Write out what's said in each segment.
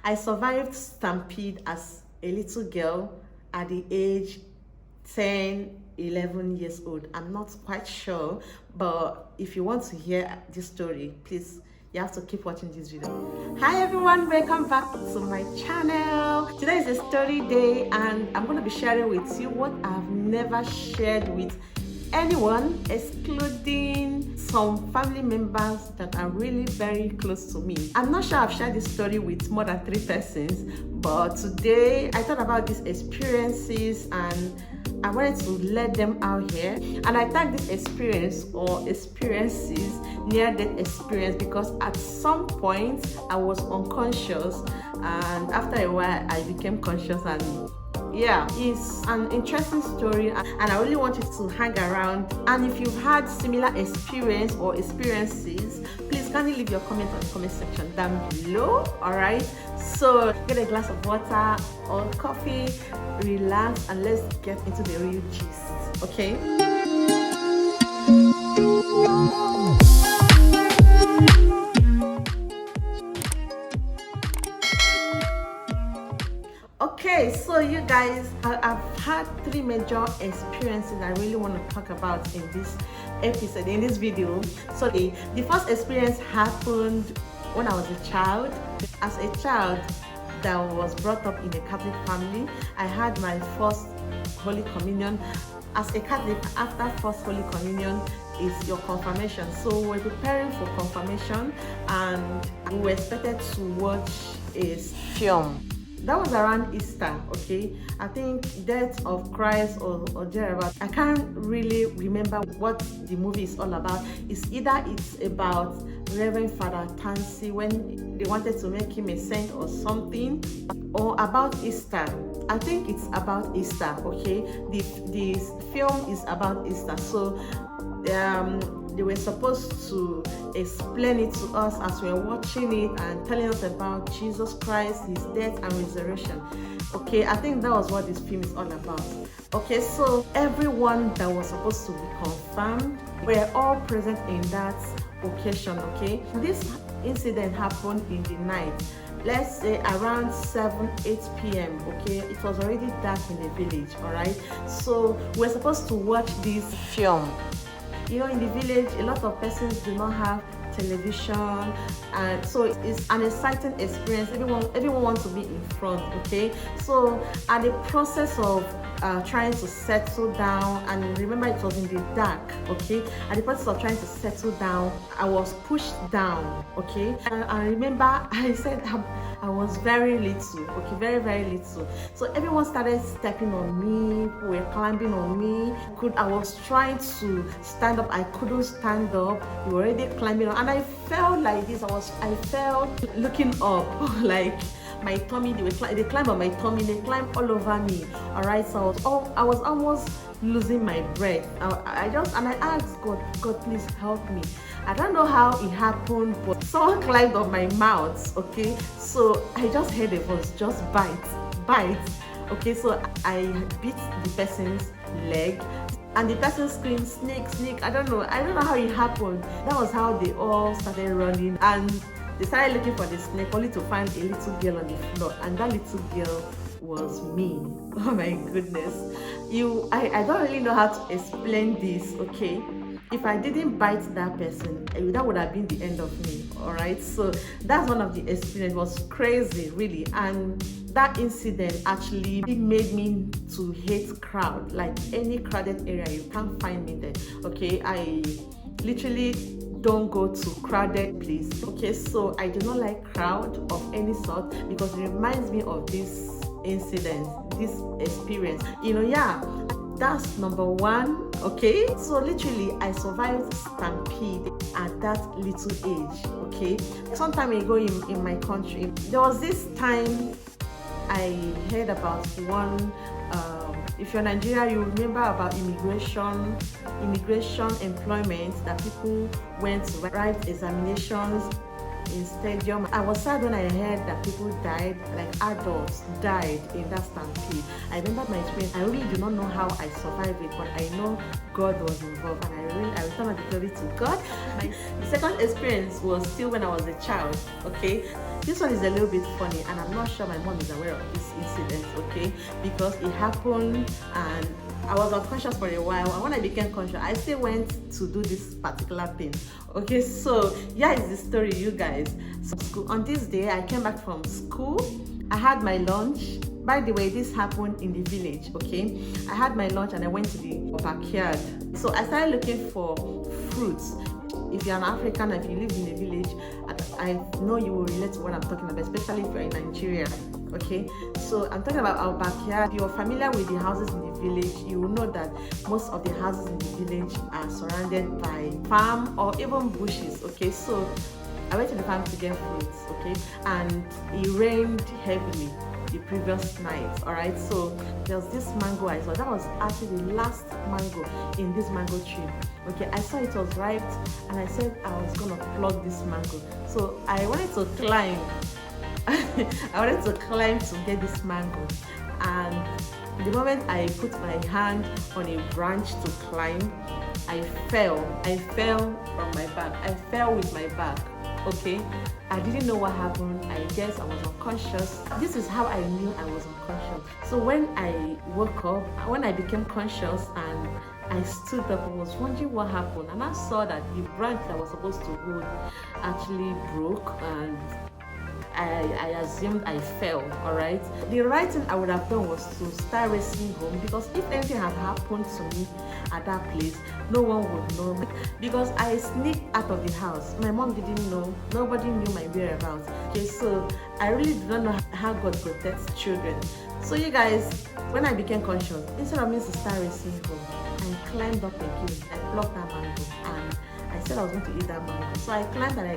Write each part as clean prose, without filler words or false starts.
I survived stampede as a little girl at the age 10, 11 years old. I'm not quite sure, but if you want to hear this story, please, you have to keep watching this video. Hi everyone, welcome back to my channel. Today is a story day and I'm going to be sharing with you what I've never shared with anyone, excluding some family members that are really very close to me. I'm not sure I've shared this story with more than 3 persons, but today I thought about these experiences and I wanted to let them out here. And I tag this experience or experiences near-death experience because at some point I was unconscious and after a while I became conscious, and yeah, it's an interesting story and I really want you to hang around. And if you've had similar experience or experiences, please kindly leave your comment on the comment section down below. All right, so get a glass of water or coffee, relax, and let's get into the real gist. Okay. Okay, so you guys, I've had 3 major experiences I really want to talk about in this episode, in this video. So the first experience happened when I was a child. As a child that was brought up in a Catholic family, I had my first Holy Communion. As a Catholic, after first Holy Communion is your confirmation. So we're preparing for confirmation and we were expected to watch a film. That was around Easter, okay? I think Death of Christ or thereabout. I can't really remember what the movie is all about. It's either it's about Reverend Father Tansy when they wanted to make him a saint or something, or about Easter. I think it's about Easter, okay? The film is about Easter. So they were supposed to explain it to us as we were watching it and telling us about Jesus Christ, his death and resurrection. Okay, I think that was what this film is all about. Okay, so everyone that was supposed to be confirmed were all present in that occasion. Okay, this incident happened in the night, let's say around 7-8 p.m. okay, it was already dark in the village. All right, so we're supposed to watch this film. You know, in the village, a lot of persons do not have television, and so it's an exciting experience. Everyone wants to be in front. Okay, so at the process of trying to settle down, and remember it was in the dark. Okay, at the process of trying to settle down, I was pushed down. Okay, and I remember I said I was very little. Okay, very little. So everyone started stepping on me, were climbing on me. I was trying to stand up, I couldn't stand up. We were already climbing on, and I felt like this. I felt looking up, like my tummy. They climb on my tummy. They climb all over me. All right, so I was almost losing my breath. I asked God, please help me. I don't know how it happened, but someone climbed on my mouth. Okay, so I just heard a voice, just bite. Okay, so I bit the person's leg, and the person screamed, snake. I don't know how it happened. That was how they all started running, and they started looking for the snake, only to find a little girl on the floor, and that little girl was me. Oh my goodness. I don't really know how to explain this. Okay, if I didn't bite that person, that would have been the end of me. All right, so that's one of the experiences. It was crazy, really. And that incident actually made me to hate crowd. Like any crowded area, you can't find me there. Okay, I literally don't go to crowded place. Okay, so I do not like crowd of any sort because it reminds me of this incident, this experience. You know, yeah, that's number 1. Okay, so literally I survived stampede at that little age. Okay, some time ago in my country, there was this time I heard about one if you're Nigeria, you remember about immigration employment, that people went to write examinations in stadium. I was sad when I heard that people died, like adults died in that stampede. I remember my experience. I really do not know how I survived it, but I know God was involved, and I return the glory to God. The second experience was still when I was a child. Okay, This one is a little bit funny, and I'm not sure my mom is aware of this incident, okay? Because it happened and I was unconscious for a while, and when I became conscious, I still went to do this particular thing. Okay, so yeah, is the story, you guys. So on this day, I came back from school. I had my lunch. By the way, this happened in the village, okay? I had my lunch and I went to the backyard. So I started looking for fruits. If you're an African, if you live in a village, I know you will relate to what I'm talking about, especially if you're in Nigeria, okay? So I'm talking about our backyard. If you're familiar with the houses in the village, you will know that most of the houses in the village are surrounded by farm or even bushes, okay? So I went to the farm to get fruits, okay? And it rained heavily the previous night, all right? So there was this mango I saw. That was actually the last mango in this mango tree, okay? I saw it was ripe, and I said I was gonna pluck this mango. So I wanted to climb. I wanted to climb to get this mango, and the moment I put my hand on a branch to climb, I fell from my back. I fell with my back, okay? I didn't know what happened. I guess I was unconscious. This is how I knew I was unconscious. So when I woke up, when I became conscious and I stood up, I was wondering what happened, and I saw that the branch that was supposed to hold actually broke, and I assumed I fell, all right? The right thing I would have done was to start racing home, because if anything had happened to me at that place, no one would know, because I sneaked out of the house. My mom didn't know, nobody knew my whereabouts. Okay, so I really do not know how God protects children. So you guys, when I became conscious, instead of me to start racing home, I climbed up again. I plucked that mango, and I said I was going to eat that mango. So I climbed and I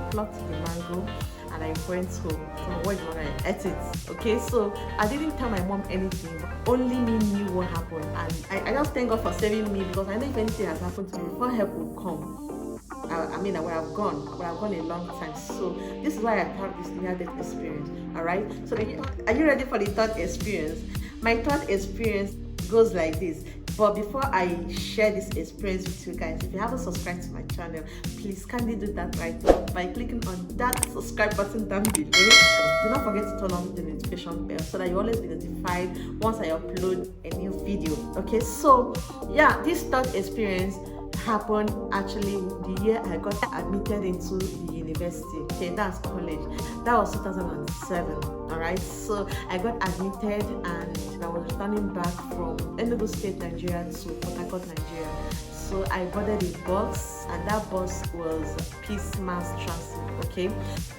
plucked the mango, and I went home. So what I ate it. Okay, so I didn't tell my mom anything. Only me knew what happened, and I just thank God for saving me, because I know if anything has happened to me, before help would come, I would have gone a long time. So this is why I have this near-death experience. All right. So are you ready for the third experience? My third experience goes like this. But before I share this experience with you guys, if you haven't subscribed to my channel, please kindly do that right now by clicking on that subscribe button down below. Do not forget to turn on the notification bell so that you always be notified once I upload a new video. Okay, so yeah, this third experience happened actually the year I got admitted into the university. Okay, that's college. That was 2007. All right, so I got admitted, and I was returning back from Enugu State, Nigeria to Port Harcourt, Nigeria. So I boarded a bus, and that bus was Peace Mass Transit. Okay,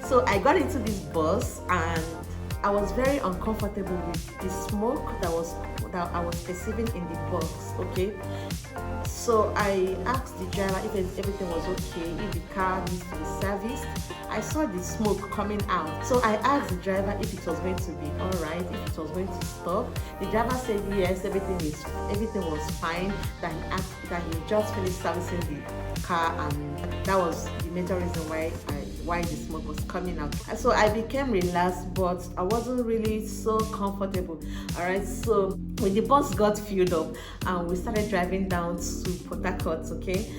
so I got into this bus, and I was very uncomfortable with the smoke that I was perceiving in the bus. Okay, so I asked the driver if everything was okay, if the car needs to be serviced. I saw the smoke coming out, so I asked the driver if it was going to be all right, if it was going to stop. The driver said yes, everything was fine. That he just finished servicing the car, and that was the major reason why the smoke was coming out. So I became relaxed, but I wasn't really so comfortable. All right, so when the bus got filled up and we started driving down to Port Harcourt, okay,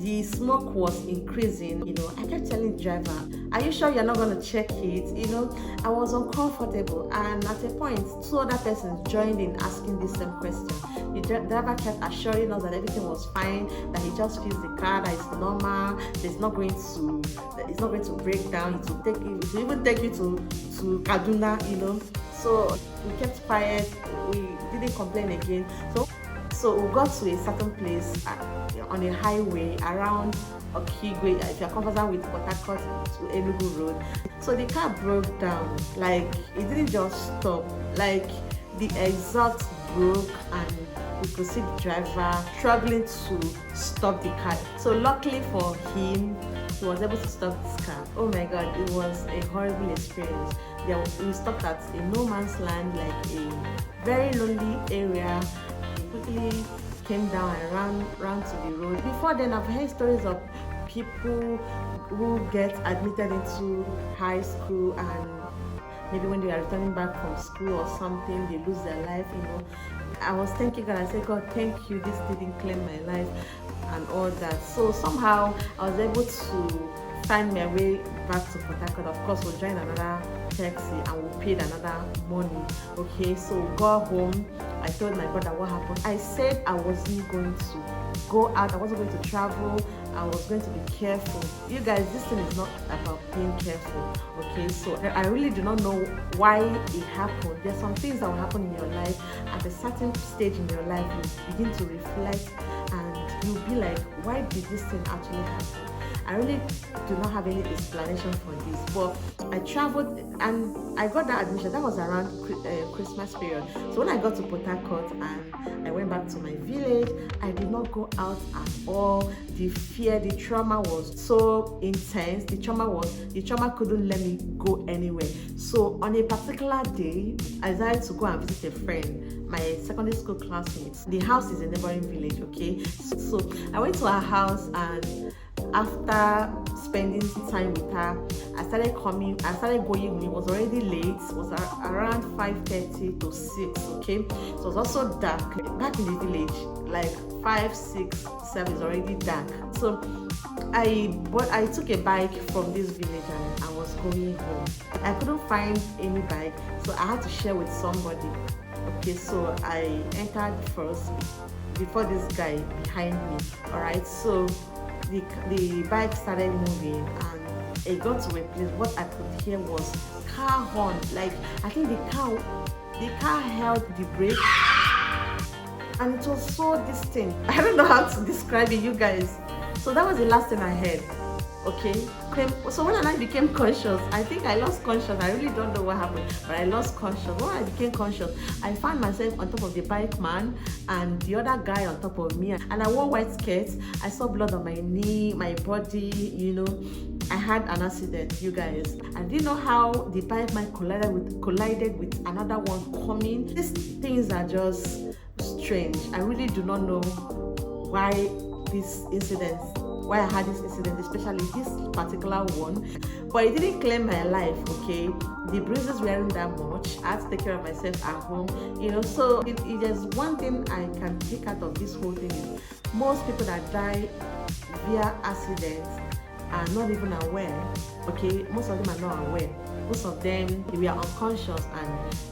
the smoke was increasing. You know, I kept telling the driver, are you sure you're not going to check it? You know, I was uncomfortable, and at a point, two other persons joined in asking the same question. The driver kept assuring us that everything was fine, that he just feels the car, that it's normal, it's not going to break down. It will even take you to Kaduna, you know. So we kept quiet, we didn't complain again. So we got to a certain place on a highway around Okigwe, if you're comfortable with Port Harcourt to Enugu Road. So the car broke down, like it didn't just stop, like the exhaust broke, and we could see the driver struggling to stop the car. So luckily for him, he was able to stop this car. Oh my God, it was a horrible experience. We stopped at a no man's land, like a very lonely area. We quickly came down and ran to the road. Before then, I've heard stories of people who get admitted into high school, and maybe when they are returning back from school or something, they lose their life, you know. I was thanking God. I said, God, thank you, this didn't claim my life and all that. So somehow I was able to find my way back to Port Harcourt. Of course, we'll join another taxi and we paid another money. Okay, so we got home. I told my brother what happened. I said I wasn't going to go out, I wasn't going to travel, I was going to be careful. You guys, this thing is not about being careful. Okay, so I really do not know why it happened. There's some things that will happen in your life at a certain stage in your life. You begin to reflect and you'll be like, why did this thing actually happen? I really do not have any explanation for this, but I traveled and I got that admission. That was around Christmas period. So when I got to Port Harcourt and I went back to my village, I did not go out at all. The fear, the trauma was so intense. The trauma couldn't let me go anywhere. So on a particular day, I decided to go and visit a friend, my secondary school classmates. The house is a neighboring village, okay? So I went to her house, and after spending time with her, I started going. It was already late. It was around 5:30 to 6, okay? So it was also dark. Back in the village, like 5, 6, 7 is already dark. So I took a bike from this village and I was going home. I couldn't find any bike, so I had to share with somebody. Okay, so I entered first before this guy behind me. Alright, so the bike started moving and it got to a place. What I could hear was car horn. Like, I think the car held the brake and it was so distinct. I don't know how to describe it, you guys. So that was the last thing I heard. Okay, so when I became conscious, I think I lost conscious. I really don't know what happened, but I lost conscious. When I became conscious, I found myself on top of the bike man and the other guy on top of me, and I wore white skirts. I saw blood on my knee, my body, you know. I had an accident, you guys. I didn't know how the bike man collided with another one coming. These things are just strange. I really do not know why I had this incident, especially this particular one, but it didn't claim my life. Okay, the bruises weren't that much. I had to take care of myself at home, you know. So it is one thing I can take out of this whole thing is most people that die via accidents are not even aware. Okay, most of them are not aware. Most of them, they were unconscious and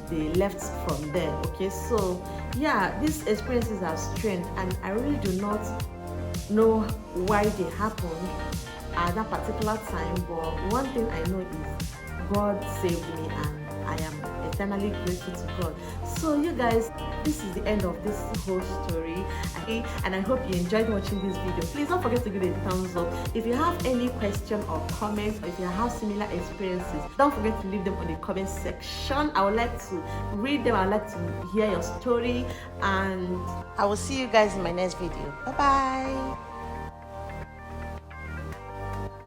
they left from there. Okay, so yeah, these experiences are strange and I really do not know why they happened at that particular time, but one thing I know is God saved me and I am eternally grateful to God. So you guys, this is the end of this whole story, and I hope you enjoyed watching this video. Please don't forget to give it a thumbs up. If you have any question or comments, or if you have similar experiences, don't forget to leave them on the comment section. I would like to read them. I would like to hear your story, and I will see you guys in my next video. Bye bye.